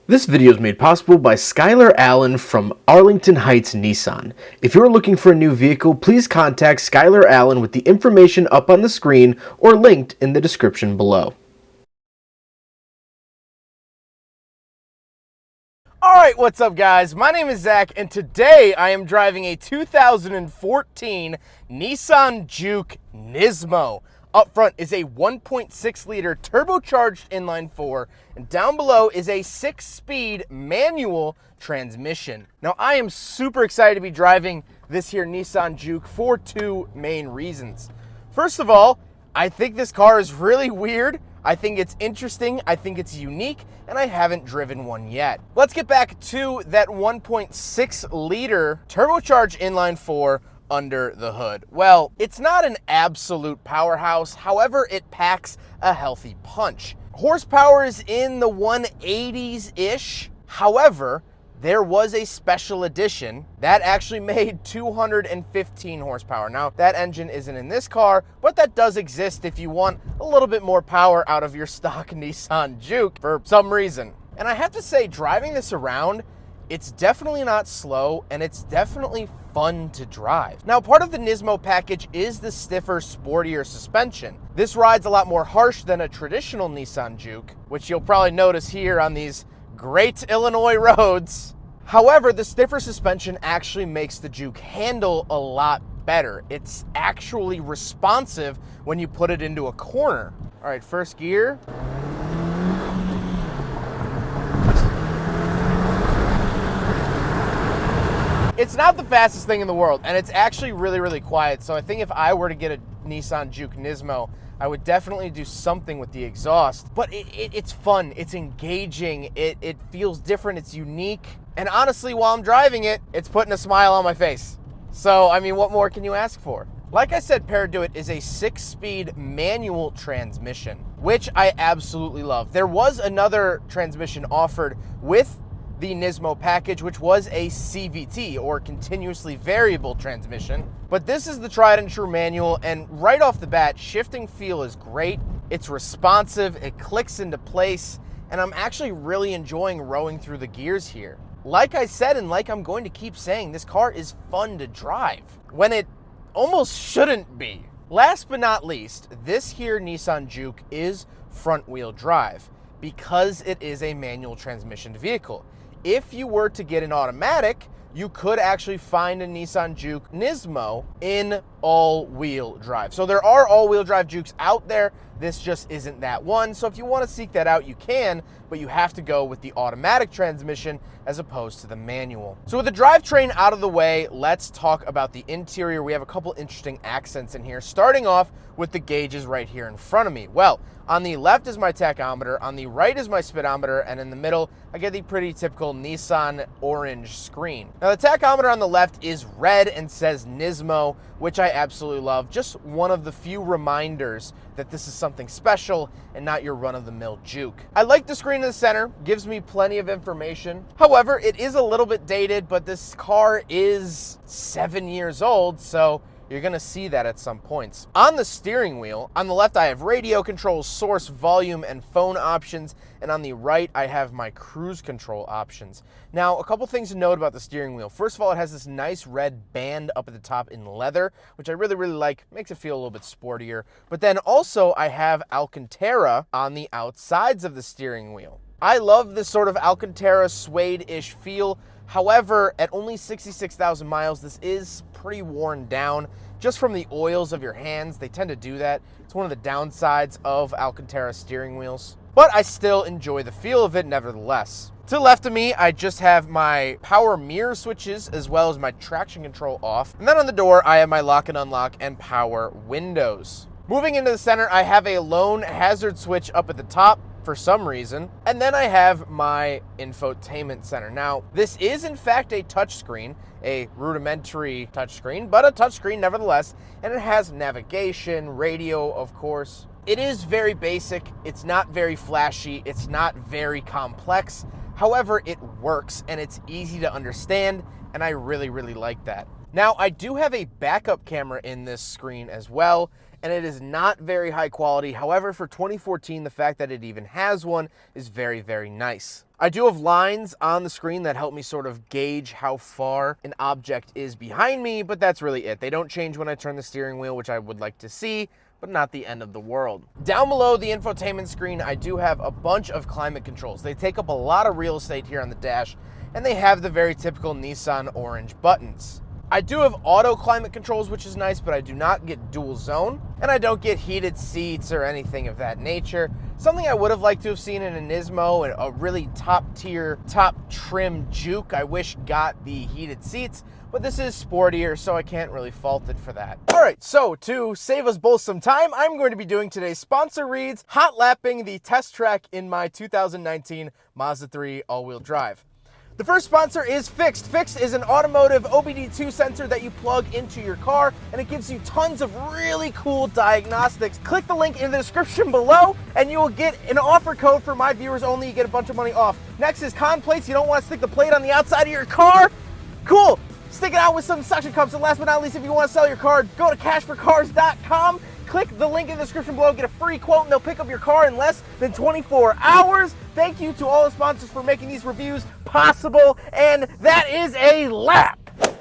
This video is made possible by Skylar Allen from Arlington Heights Nissan. If you're looking for a new vehicle, please contact Skylar Allen with the information up on the screen or linked in the description below. Alright, what's up guys? My name is Zach and today I am driving a 2014 Nissan Juke NISMO. Up front is a 1.6 liter turbocharged inline 4 and down below is a 6-speed manual transmission. Now I am super excited to be driving this here Nissan Juke for two main reasons. First of all, I think this car is really weird. I think it's interesting, I think it's unique, and I haven't driven one yet. Let's get back to that 1.6 liter turbocharged inline 4 under the hood. Well, it's not an absolute powerhouse, however, it packs a healthy punch. Horsepower is in the 180s-ish, however, there was a special edition that actually made 215 horsepower. Now, that engine isn't in this car, but that does exist if you want a little bit more power out of your stock Nissan Juke for some reason. And I have to say, driving this around, it's definitely not slow, and it's definitely fun to drive. Now, part of the NISMO package is the stiffer, sportier suspension. This rides a lot more harsh than a traditional Nissan Juke, which you'll probably notice here on these great Illinois roads. However, the stiffer suspension actually makes the Juke handle a lot better. It's actually responsive when you put it into a corner. All right, first gear. It's not the fastest thing in the world, and it's actually really, really quiet. So I think if I were to get a Nissan Juke NISMO, I would definitely do something with the exhaust. But it's fun, it's engaging, it feels different, it's unique. And honestly, while I'm driving it, it's putting a smile on my face. So, I mean, what more can you ask for? Like I said, paired to it is a 6-speed manual transmission, which I absolutely love. There was another transmission offered with the NISMO package, which was a CVT, or continuously variable transmission. But this is the tried and true manual, and right off the bat, shifting feel is great. It's responsive, it clicks into place, and I'm actually really enjoying rowing through the gears here. Like I said, and like I'm going to keep saying, this car is fun to drive, when it almost shouldn't be. Last but not least, this here Nissan Juke is front-wheel drive, because it is a manual transmission vehicle. If you were to get an automatic, you could actually find a Nissan Juke NISMO in all-wheel drive. So there are all-wheel drive Jukes out there. This just isn't that one. So if you want to seek that out, you can, but you have to go with the automatic transmission as opposed to the manual. So with the drivetrain out of the way, let's talk about the interior. We have a couple interesting accents in here, starting off with the gauges right here in front of me. Well, on the left is my tachometer, on the right is my speedometer, and in the middle, I get the pretty typical Nissan orange screen. Now, the tachometer on the left is red and says NISMO, which I absolutely love. Just one of the few reminders that this is something special and not your run-of-the-mill Juke. I like the screen in the center, gives me plenty of information. However, it is a little bit dated, but this car is 7 years old, so you're gonna see that at some points. On the steering wheel, on the left I have radio controls, source, volume, and phone options, and on the right I have my cruise control options. Now, a couple things to note about the steering wheel. First of all, it has this nice red band up at the top in leather, which I really, really like. Makes it feel a little bit sportier. But then also I have Alcantara on the outsides of the steering wheel. I love this sort of Alcantara suede-ish feel. However, at only 66,000 miles, this is pretty worn down. Just from the oils of your hands, they tend to do that. It's one of the downsides of Alcantara steering wheels. But I still enjoy the feel of it nevertheless. To the left of me, I just have my power mirror switches as well as my traction control off. And then on the door, I have my lock and unlock and power windows. Moving into the center, I have a lone hazard switch up at the top for some reason. And then I have my infotainment center. Now, this is in fact a touchscreen, a rudimentary touchscreen, but a touchscreen nevertheless. And it has navigation, radio, of course. It is very basic. It's not very flashy. It's not very complex. However, it works and it's easy to understand. And I really, really like that. Now, I do have a backup camera in this screen as well, and it is not very high quality. However, for 2014, the fact that it even has one is very, very nice. I do have lines on the screen that help me sort of gauge how far an object is behind me, but that's really it. They don't change when I turn the steering wheel, which I would like to see, but not the end of the world. Down below the infotainment screen, I do have a bunch of climate controls. They take up a lot of real estate here on the dash, and they have the very typical Nissan orange buttons. I do have auto climate controls, which is nice, but I do not get dual zone, and I don't get heated seats or anything of that nature. Something I would have liked to have seen in a Nismo, and a really top tier, top trim Juke, I wish got the heated seats, but this is sportier, so I can't really fault it for that. All right, so to save us both some time, I'm going to be doing today's sponsor reads, hot lapping the test track in my 2019 Mazda 3 all-wheel drive. The first sponsor is Fixed. Fixed is an automotive OBD2 sensor that you plug into your car, and it gives you tons of really cool diagnostics. Click the link in the description below, and you will get an offer code for my viewers only. You get a bunch of money off. Next is Con Plates. You don't want to stick the plate on the outside of your car? Cool. Stick it out with some suction cups. And last but not least, if you want to sell your car, go to cashforcars.com. Click the link in the description below, get a free quote, and they'll pick up your car in less than 24 hours. Thank you to all the sponsors for making these reviews possible, and that is a lap.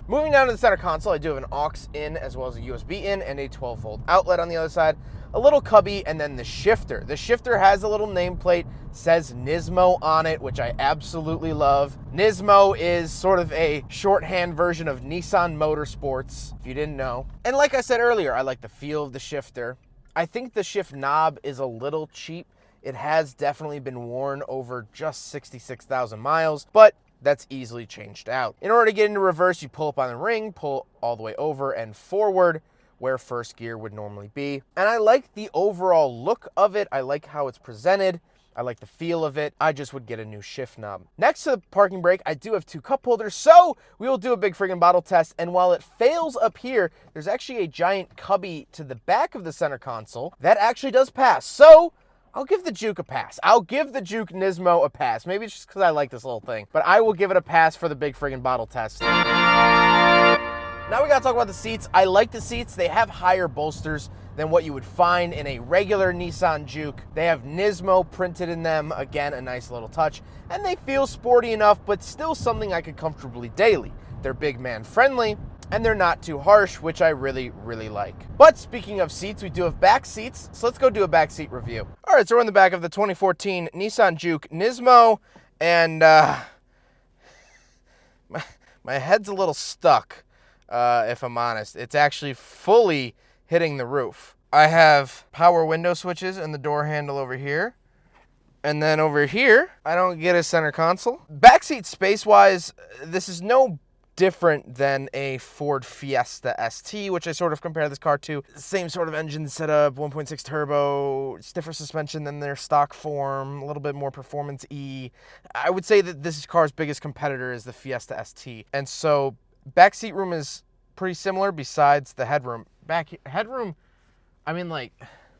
Moving down to the center console, I do have an aux in as well as a USB in and a 12-volt outlet on the other side, a little cubby, and then the shifter. The shifter has a little nameplate, says Nismo on it, which I absolutely love. Nismo is sort of a shorthand version of Nissan Motorsports, if you didn't know. And like I said earlier, I like the feel of the shifter. I think the shift knob is a little cheap. It has definitely been worn over just 66,000 miles, but that's easily changed out. In order to get into reverse, you pull up on the ring, pull all the way over and forward, where first gear would normally be. And I like the overall look of it. I like how it's presented. I like the feel of it. I just would get a new shift knob. Next to the parking brake, I do have two cup holders, so we will do a big friggin' bottle test. And while it fails up here, there's actually a giant cubby to the back of the center console that actually does pass. So I'll give the Juke a pass. I'll give the Juke NISMO a pass. Maybe it's just because I like this little thing, but I will give it a pass for the big friggin' bottle test. Now we gotta talk about the seats. I like the seats. They have higher bolsters than what you would find in a regular Nissan Juke. They have Nismo printed in them. Again, a nice little touch. And they feel sporty enough, but still something I could comfortably daily. They're big man friendly, and they're not too harsh, which I really, really like. But speaking of seats, we do have back seats, so let's go do a back seat review. All right, so we're in the back of the 2014 Nissan Juke NISMO, and my head's a little stuck. If I'm honest. It's actually fully hitting the roof. I have power window switches and the door handle over here. And then over here, I don't get a center console. Backseat space-wise, this is no different than a Ford Fiesta ST, which I sort of compare this car to. Same sort of engine setup, 1.6 turbo, stiffer suspension than their stock form, a little bit more performance-y. I would say that this car's biggest competitor is the Fiesta ST. And so backseat room is pretty similar besides the headroom. Headroom, I mean, like,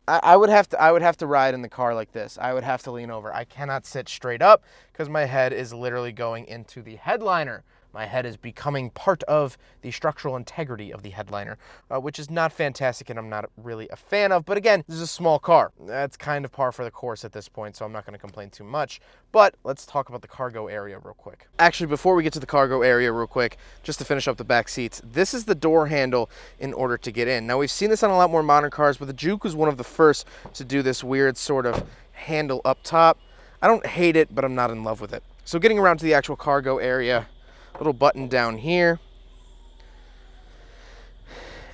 I would have to ride in the car like this. I would have to lean over. I cannot sit straight up because my head is literally going into the headliner. My head is becoming part of the structural integrity of the headliner, which is not fantastic and I'm not really a fan of. But again, this is a small car. That's kind of par for the course at this point, so I'm not going to complain too much. But let's talk about the cargo area real quick. Actually, before we get to the cargo area real quick, just to finish up the back seats, this is the door handle in order to get in. Now, we've seen this on a lot more modern cars, but the Juke was one of the first to do this weird sort of handle up top. I don't hate it, but I'm not in love with it. So getting around to the actual cargo area, little button down here,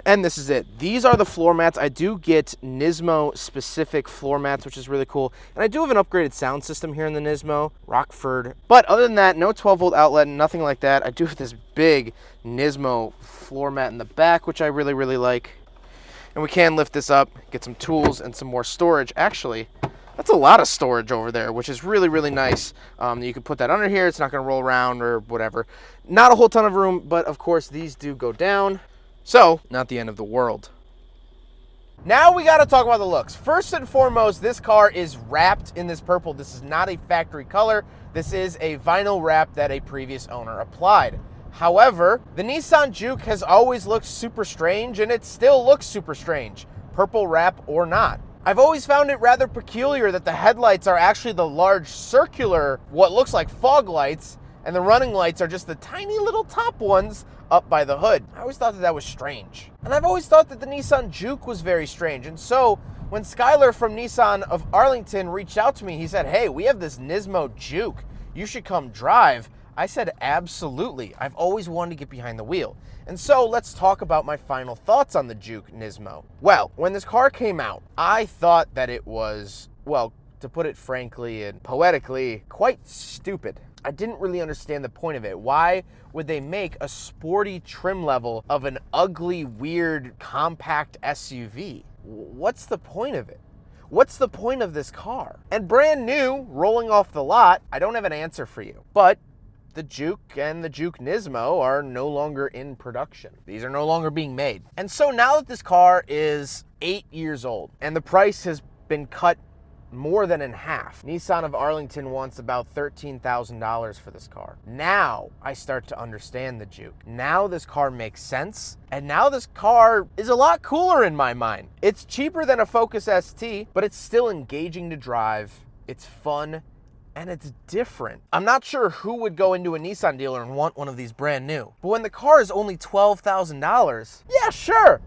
and this is it. These are the floor mats. I do get Nismo specific floor mats, which is really cool, and I do have an upgraded sound system here in the Nismo Rockford, but other than that, no 12-volt outlet, nothing like that. I do have this big Nismo floor mat in the back, which I really, really like, and we can lift this up, get some tools and some more storage. Actually, that's a lot of storage over there, which is really, really nice. You can put that under here. It's not going to roll around or whatever. Not a whole ton of room, but of course these do go down. So, not the end of the world. Now we got to talk about the looks. First and foremost, this car is wrapped in this purple. This is not a factory color. This is a vinyl wrap that a previous owner applied. However, the Nissan Juke has always looked super strange, and it still looks super strange. purple wrap or not. I've always found it rather peculiar that the headlights are actually the large circular, what looks like fog lights, and the running lights are just the tiny little top ones up by the hood. I always thought that that was strange. And I've always thought that the Nissan Juke was very strange. And so when Skylar from Nissan of Arlington reached out to me, he said, hey, we have this Nismo Juke. You should come drive. I said, absolutely. I've always wanted to get behind the wheel. And so let's talk about my final thoughts on the Juke NISMO. Well, when this car came out, I thought that it was, well, to put it frankly and poetically, quite stupid. I didn't really understand the point of it. Why would they make a sporty trim level of an ugly, weird, compact SUV? What's the point of it? What's the point of this car? And brand new, rolling off the lot, I don't have an answer for you. But the Juke and the Juke NISMO are no longer in production. These are no longer being made. And so now that this car is 8 years old and the price has been cut more than in half, Nissan of Arlington wants about $13,000 for this car. Now I start to understand the Juke. Now this car makes sense, and now this car is a lot cooler in my mind. It's cheaper than a Focus ST, but it's still engaging to drive. It's fun, and it's different. I'm not sure who would go into a Nissan dealer and want one of these brand new, but when the car is only $12,000, yeah, sure,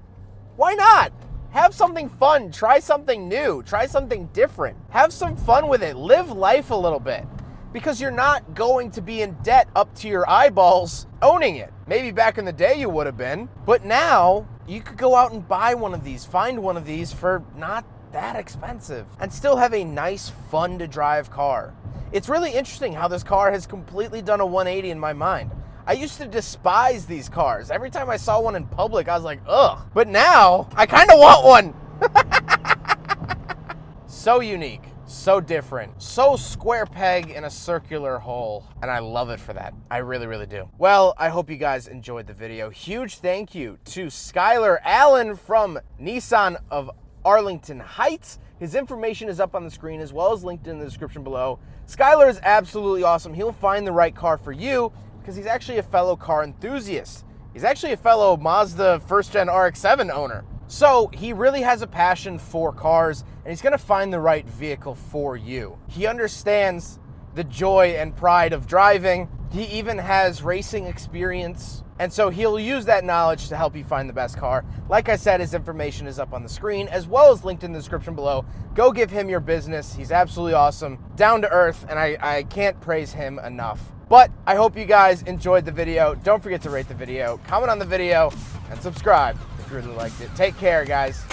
why not? Have something fun, try something new, try something different. Have some fun with it, live life a little bit, because you're not going to be in debt up to your eyeballs owning it. Maybe back in the day you would have been, but now you could go out and buy one of these, find one of these for not that expensive, and still have a nice, fun to drive car. It's really interesting how this car has completely done a 180 in my mind. I used to despise these cars. Every time I saw one in public, I was like, ugh. But now, I kind of want one. So unique, so different, so square peg in a circular hole. And I love it for that. I really, really do. Well, I hope you guys enjoyed the video. Huge thank you to Skylar Allen from Nissan of Arlington Heights. His information is up on the screen as well as linked in the description below. Skylar is absolutely awesome. He'll find the right car for you, because he's actually a fellow car enthusiast. He's actually a fellow Mazda 1st Gen RX-7 owner. So he really has a passion for cars, and he's gonna find the right vehicle for you. He understands the joy and pride of driving. He even has racing experience, and so he'll use that knowledge to help you find the best car. Like I said, his information is up on the screen as well as linked in the description below. Go give him your business. He's absolutely awesome, down to earth, and I can't praise him enough. But I hope you guys enjoyed the video. Don't forget to rate the video, comment on the video, and subscribe if you really liked it. Take care, guys.